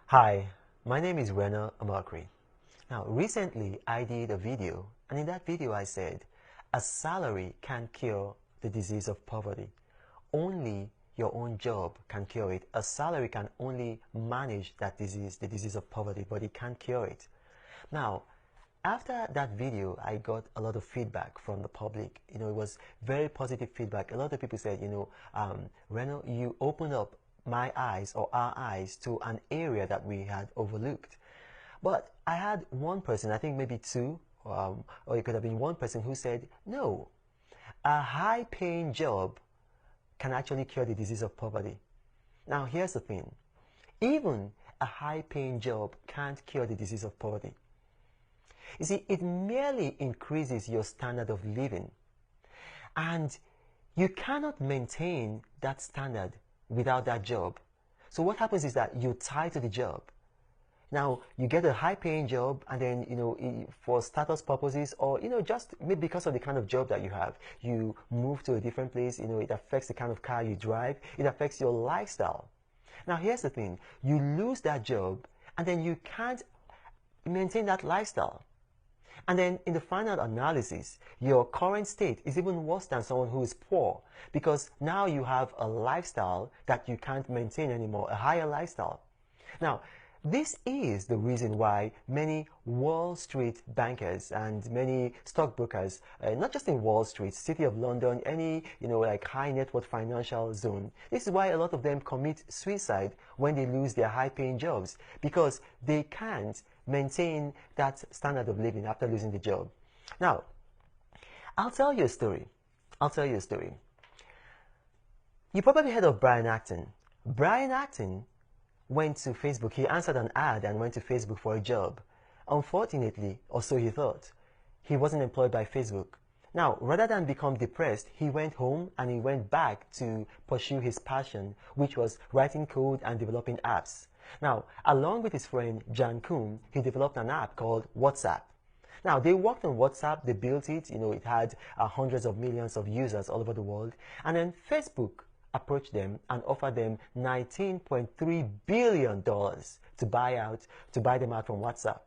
Hi, my name is Rena Amakri. Now, recently I did a video, and in that video I said, a salary can't cure the disease of poverty. Only your own job can cure it. A salary can only manage that disease, the disease of poverty, but it can't cure it. Now, after that video, I got a lot of feedback from the public. It was very positive feedback. A lot of people said, Reno, you opened up my eyes or our eyes to an area that we had overlooked. But I had one person, I think maybe two, or it could have been one person who said, no, a high-paying job can actually cure the disease of poverty. Now, here's the thing. Even a high-paying job can't cure the disease of poverty. You see, it merely increases your standard of living. And you cannot maintain that standard without that job. So what happens is that you're tied to the job. Now, you get a high-paying job, and then, for status purposes, or, just maybe because of the kind of job that you have, you move to a different place, it affects the kind of car you drive, it affects your lifestyle. Now, here's the thing. You lose that job, and then you can't maintain that lifestyle. And then in the final analysis, your current state is even worse than someone who is poor, because now you have a lifestyle that you can't maintain anymore, a higher lifestyle. Now, this is the reason why many Wall Street bankers and many stockbrokers, not just in Wall Street, City of London, any, like high net worth financial zone, this is why a lot of them commit suicide when they lose their high-paying jobs, because they can't maintain that standard of living after losing the job. Now, I'll tell you a story. You probably heard of Brian Acton. Brian Acton went to Facebook. He answered an ad and went to Facebook for a job. Unfortunately, or so he thought, he wasn't employed by Facebook. Now, rather than become depressed, he went home and he went back to pursue his passion, which was writing code and developing apps. Now, along with his friend Jan Koum, he developed an app called WhatsApp. Now, they worked on WhatsApp, they built it, it had hundreds of millions of users all over the world. And then Facebook approached them and offered them $19.3 billion to buy them out from WhatsApp.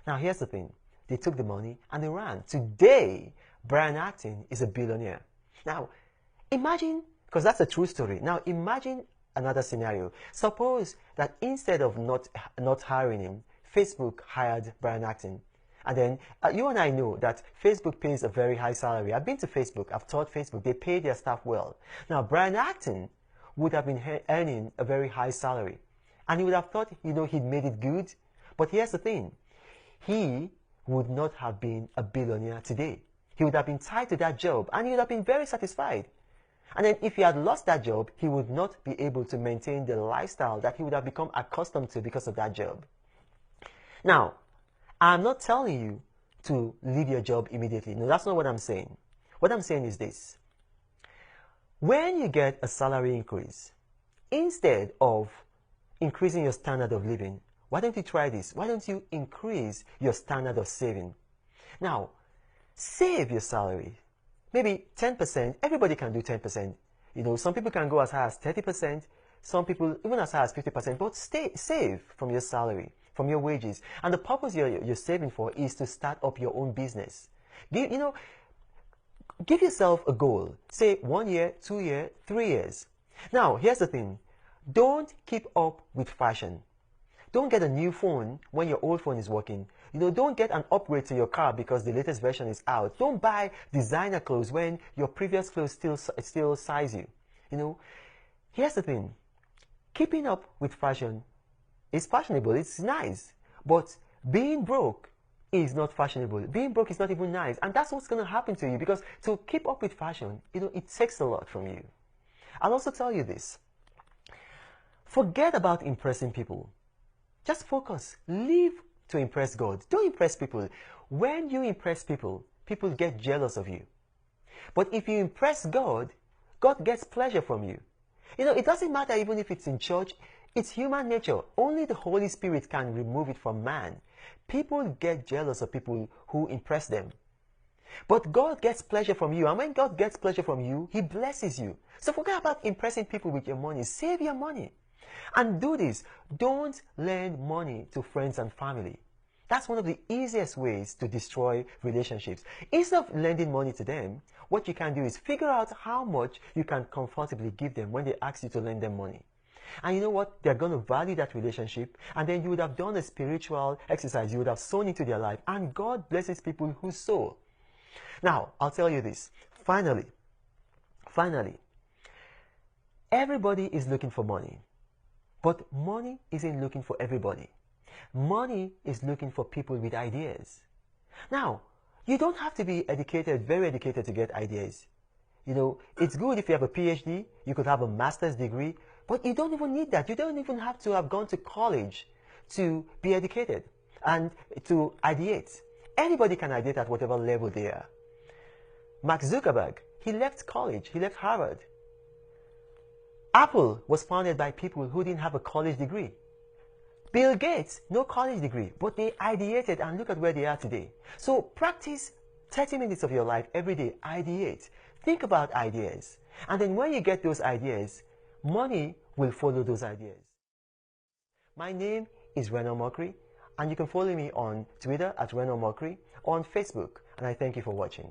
Now, here's the thing. They took the money and they ran. Today, Brian Acton is a billionaire. Now, imagine, because that's a true story. Now, imagine another scenario. Suppose that instead of not hiring him, Facebook hired Brian Acton. And then you and I know that Facebook pays a very high salary. I've been to Facebook. I've taught Facebook. They pay their staff well. Now, Brian Acton would have been earning a very high salary. And he would have thought, he'd made it good. But here's the thing. He would not have been a billionaire today. He would have been tied to that job, and he would have been very satisfied. And then if he had lost that job, he would not be able to maintain the lifestyle that he would have become accustomed to because of that job. Now, I'm not telling you to leave your job immediately. No, that's not what I'm saying. What I'm saying is this. When you get a salary increase, instead of increasing your standard of living, why don't you try this? Why don't you increase your standard of saving? Now, save your salary. Maybe 10%. Everybody can do 10%. Some people can go as high as 30%. Some people even as high as 50%. But save from your salary, from your wages. And the purpose you're saving for is to start up your own business. Give yourself a goal. Say 1 year, 2 years, 3 years. Now, here's the thing. Don't keep up with fashion. Don't get a new phone when your old phone is working. Don't get an upgrade to your car because the latest version is out. Don't buy designer clothes when your previous clothes still size you. Here's the thing. Keeping up with fashion is fashionable. It's nice. But being broke is not fashionable. Being broke is not even nice. And that's what's going to happen to you, because to keep up with fashion, it takes a lot from you. I'll also tell you this. Forget about impressing people. Just focus. Live to impress God. Don't impress people. When you impress people, people get jealous of you. But if you impress God, God gets pleasure from you. It doesn't matter even if it's in church. It's human nature. Only the Holy Spirit can remove it from man. People get jealous of people who impress them. But God gets pleasure from you. And when God gets pleasure from you, He blesses you. So forget about impressing people with your money. Save your money. And do this. Don't lend money to friends and family. That's one of the easiest ways to destroy relationships. Instead of lending money to them, what you can do is figure out how much you can comfortably give them when they ask you to lend them money. And you know what? They're going to value that relationship, and then you would have done a spiritual exercise. You would have sown into their life, and God blesses people who sow. Now, I'll tell you this. Finally, everybody is looking for money, but money isn't looking for everybody. Money is looking for people with ideas. Now, you don't have to be educated, very educated to get ideas. You know, it's good if you have a PhD, you could have a master's degree, but you don't even need that. You don't even have to have gone to college to be educated and to ideate. Anybody can ideate at whatever level they are. Mark Zuckerberg, he left college, he left Harvard. Apple was founded by people who didn't have a college degree. Bill Gates, no college degree, but they ideated, and look at where they are today. So practice 30 minutes of your life every day, ideate. Think about ideas. And then when you get those ideas, money will follow those ideas. My name is Reno Mokri, and you can follow me on Twitter at Reno Mokri or on Facebook, and I thank you for watching.